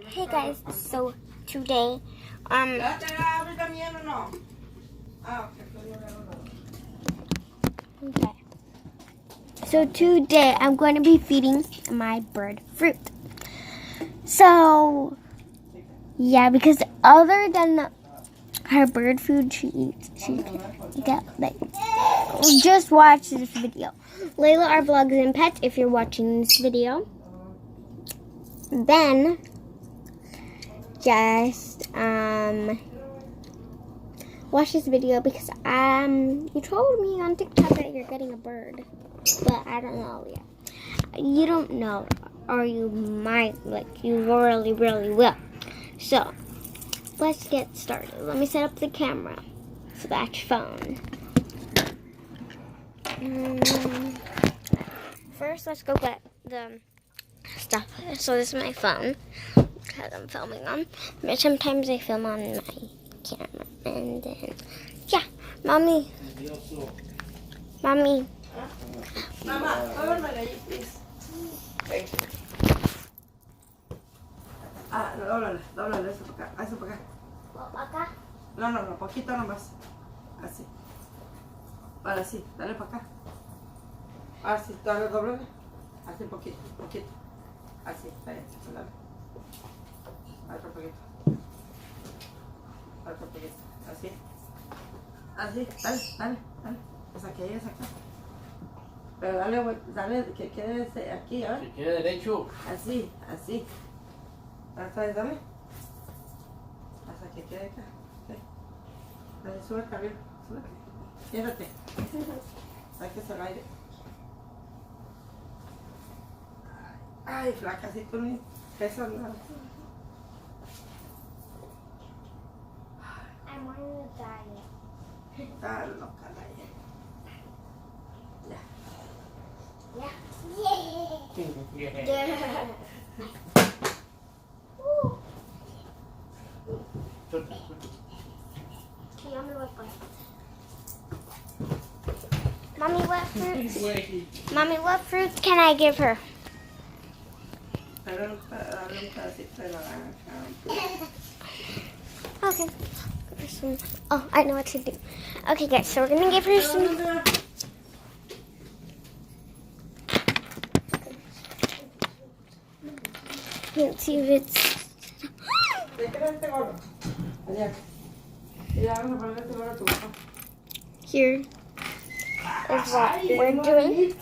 Hey guys, so today, okay. So today I'm going to be feeding my bird fruit. So, yeah, because other than her bird food she eats, just watch this video. Layla Our Vlogs and Pets, if you're watching this video. Then, just, watch this video because, you told me on TikTok that you're getting a bird, but I don't know yet. You don't know, or you might, you really, really will. So, let's get started. Let me set up the camera. So that's phone. First, let's go get the stuff. So this is my phone because I'm filming on. But sometimes I film on my camera, and then yeah, mommy. Mama, please. Thank you. Dóblale eso para acá, eso para acá. ¿Acá? No, poquito nomás. Así. Ahora sí, dale para acá. Así, dóblale. Así, poquito. Así, dale. Otro poquito. Así. Dale. Esa que es acá. Pero dale, que quede aquí, a ver. Que quede derecho. Así. Dale. Hasta que quede acá. Dale, sube acá arriba. Quédate. Sáquese el aire. Ay, flaca, si tú ni pesas nada. I'm on a diet. Está loca la ella. Yeah. Mommy, what fruit can I give her? Dale un pedacito de naranja. Okay. Oh, I know what to do. Okay, guys, so we're gonna give her some. Let's see if it's. Here is what we're doing.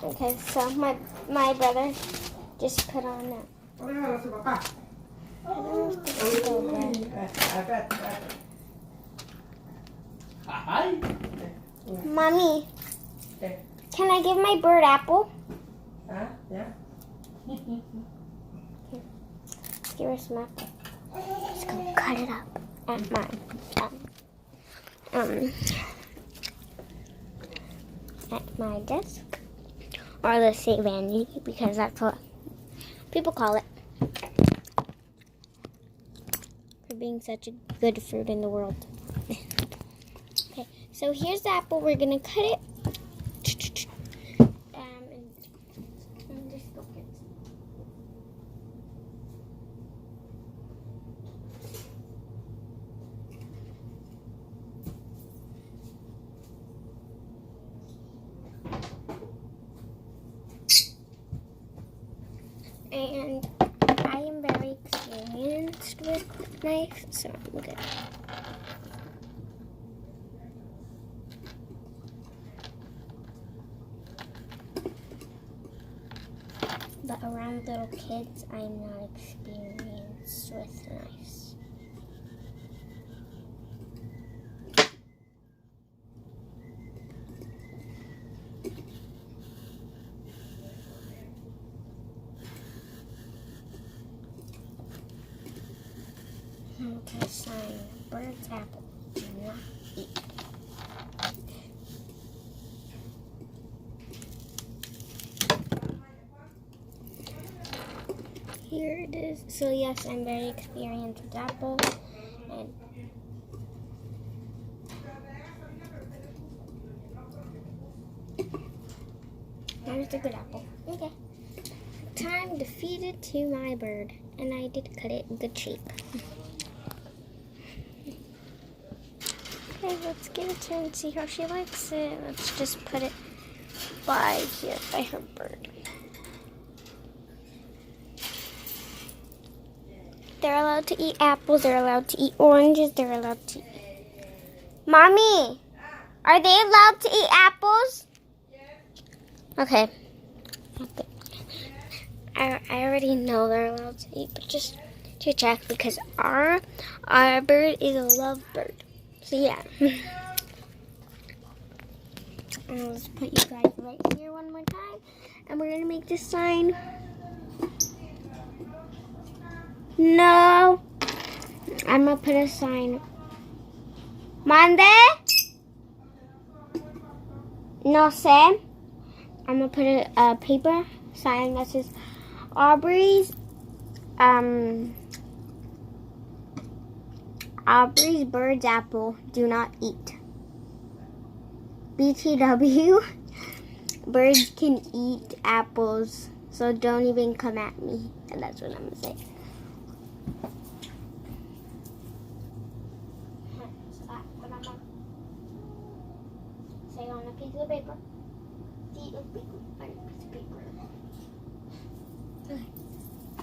Okay, so my brother just put on that. Mommy, can I give my bird apple? Yeah. Give her some apple. Just gonna cut it up at my desk, or let's say vanity, because that's what people call it for being such a good fruit in the world. Okay, so here's the apple. We're gonna cut it. And just go get some. And I am very experienced with knives, so I'm good. But around little kids, I'm not experienced with knives. Okay, sign bird's apple. Do not eat. Here it is. So yes, I'm very experienced with apple. And here's the good apple. Okay. Time to feed it to my bird. And I did cut it in good shape. Okay, let's give it to her and see how she likes it. Let's just put it by here, by her bird. They're allowed to eat apples, they're allowed to eat oranges, they're allowed to eat. Mommy, are they allowed to eat apples? Okay. I already know they're allowed to eat, but just to check because our bird is a love bird. So yeah. And let's put you guys right here one more time. And we're gonna make this sign. No. I'm gonna put a sign. Mande? No sé. I'm gonna put a paper sign that says Aubrey's bird's apple do not eat. BTW, birds can eat apples, so don't even come at me. And that's what I'm gonna say. Say on a piece of paper. See a piece of paper.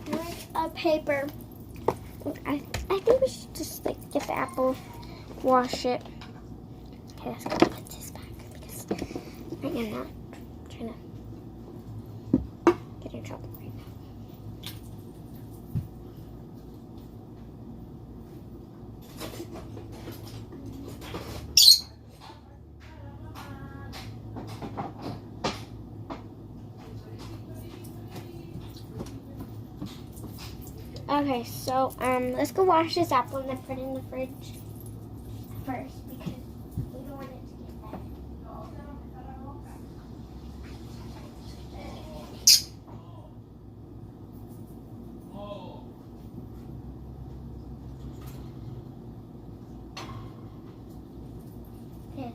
Here's a paper. I think we should just like get the apple, wash it. Okay, let's go put this back because I am not trying to get in trouble right now. Okay, so let's go wash this apple and then put it in the fridge first because we don't want it to get bad. Okay,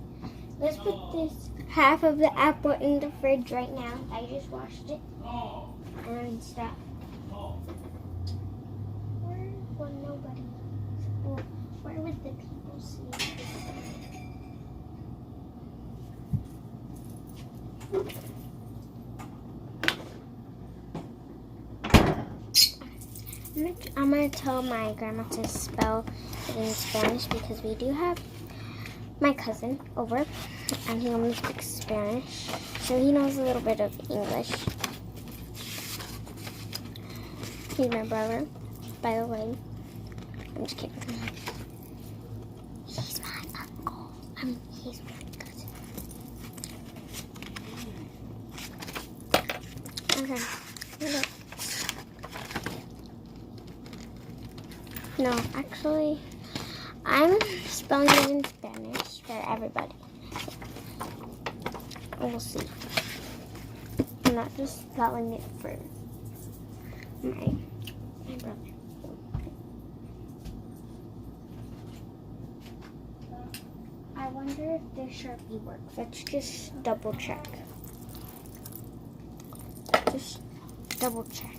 let's put this half of the apple in the fridge right now. I just washed it and stuff. Well, nobody. Well, where would the people see it? I'm gonna tell my grandma to spell it in Spanish because we do have my cousin over, and he only speaks Spanish, so he knows a little bit of English. He's my brother, by the way. I'm just kidding. He's my uncle. I mean, he's my cousin. Okay. Look. No, actually, I'm spelling it in Spanish for everybody. We'll see. I'm not just spelling it for my brother. I wonder if this Sharpie works. Let's just double check. Just double check.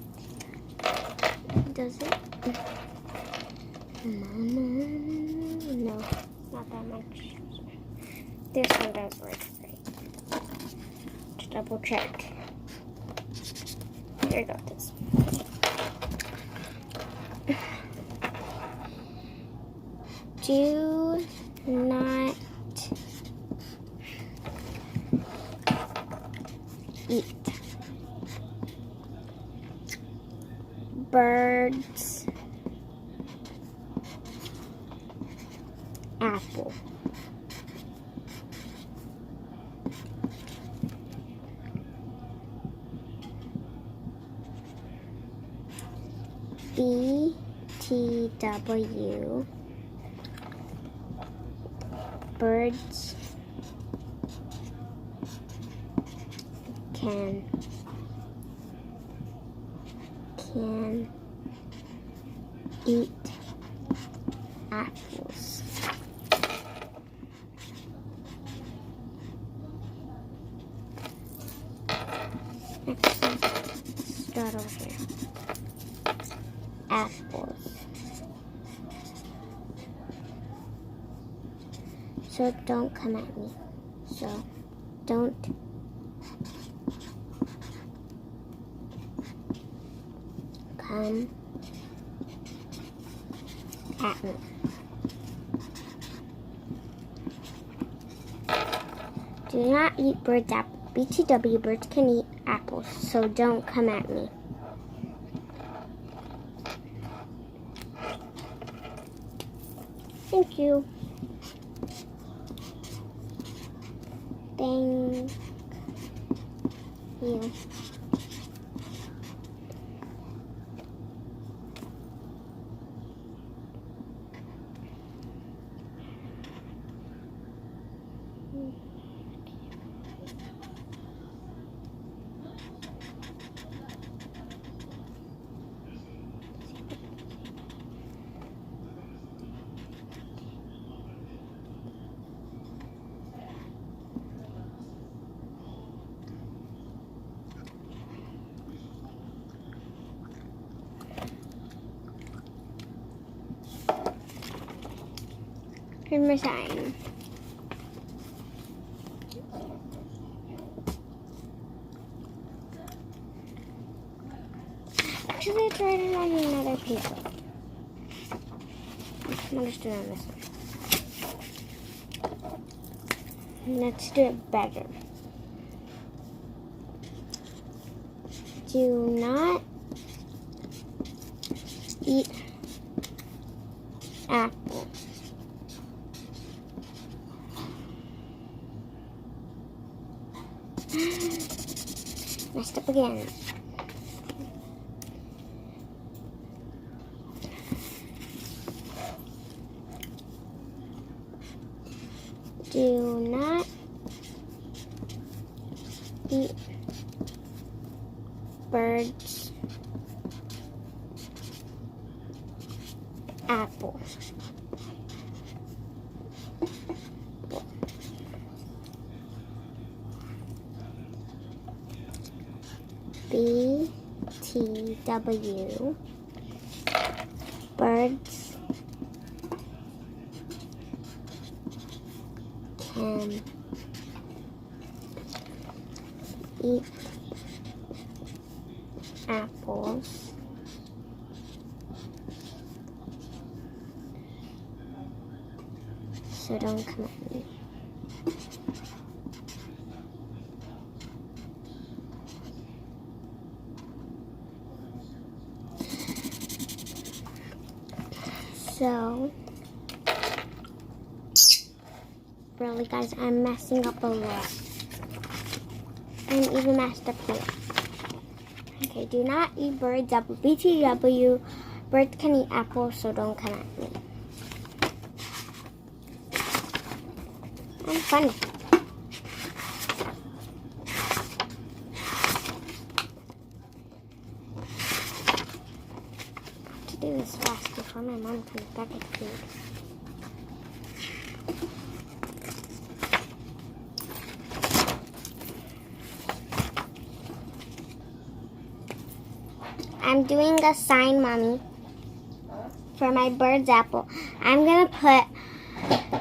Does it? No, not that much. This one does work great. Just double check. Here we go. This. Do not eat birds apple. BTW birds can eat apples. Start over. apples. So don't come at me. So don't come at me. Do not eat bird's apple. BTW, birds can eat apples, so don't come at me. Thank you. Thank you. Here's my sign. Actually, let's write it on another paper. I'm just doing this one. Let's do it better. Do not eat apples. Messed up again. Do not eat birds' apples. BTW, birds can eat apples, so don't come at me. So, really guys, I'm messing up a lot. I'm even messed up here. Okay, do not eat birds' apple. BTW, birds can eat apples, so don't come at me. I'm funny. To do this fast before my mom comes back with food. I'm doing a sign, Mommy, for my bird's apple. I'm gonna put,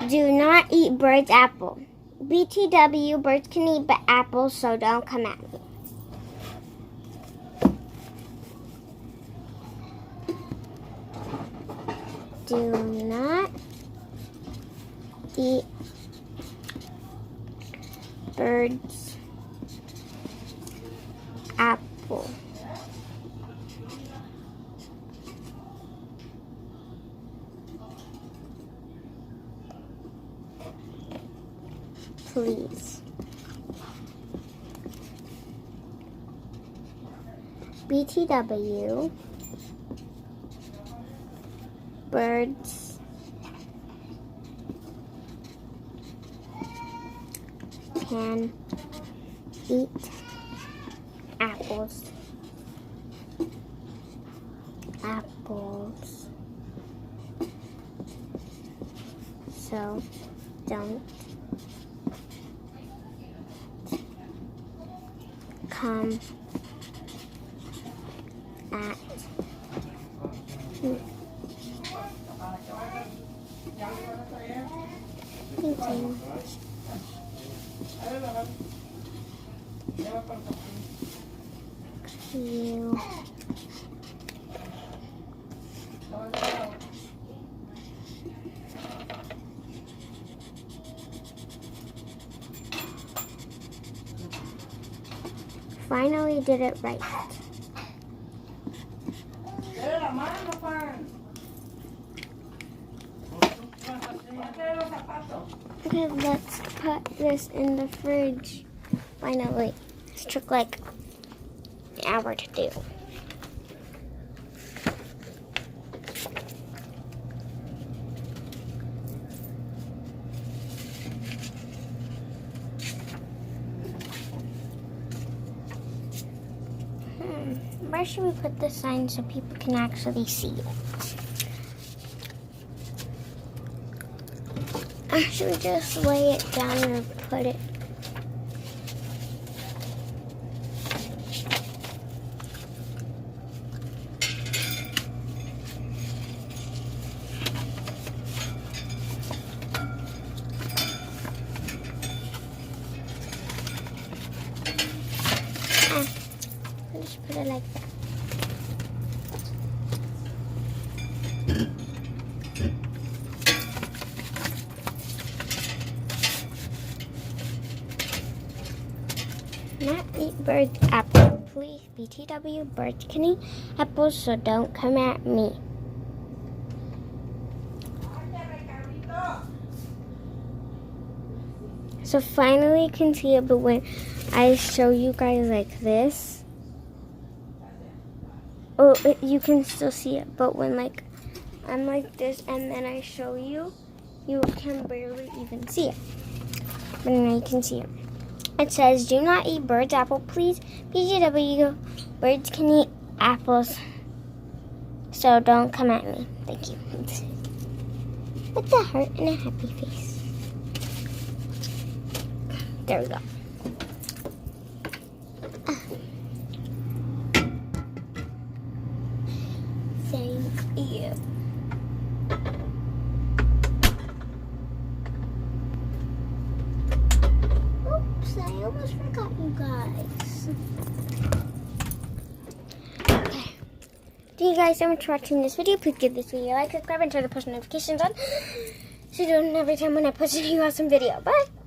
do not eat bird's apple. BTW, birds can eat apples, so don't come at me. Do not eat birds' apple. Please. BTW, birds can eat apples. Apples. So don't come at Thank you. You. Finally did it right. Okay, let's put this in the fridge. Finally. This took like an hour to do. Where should we put the sign so people can actually see it? Or should we just lay it down or put it? Let's just put it like that. Not eat birds apple, please. BTW, birds can eat apples, so don't come at me. So finally you can see it, but when I show you guys like this, you can still see it, but when like I'm like this and then I show you, you can barely even see it. But now you can see it. It says, do not eat birds apple, please. BGW, birds can eat apples, so don't come at me. Thank you. With a heart and a happy face. There we go. Thank you. Oops, I almost forgot you guys. Okay. Thank you guys so much for watching this video. Please give this video a like, subscribe, and turn the post notifications on so you don't know every time when I post a new awesome video. Bye!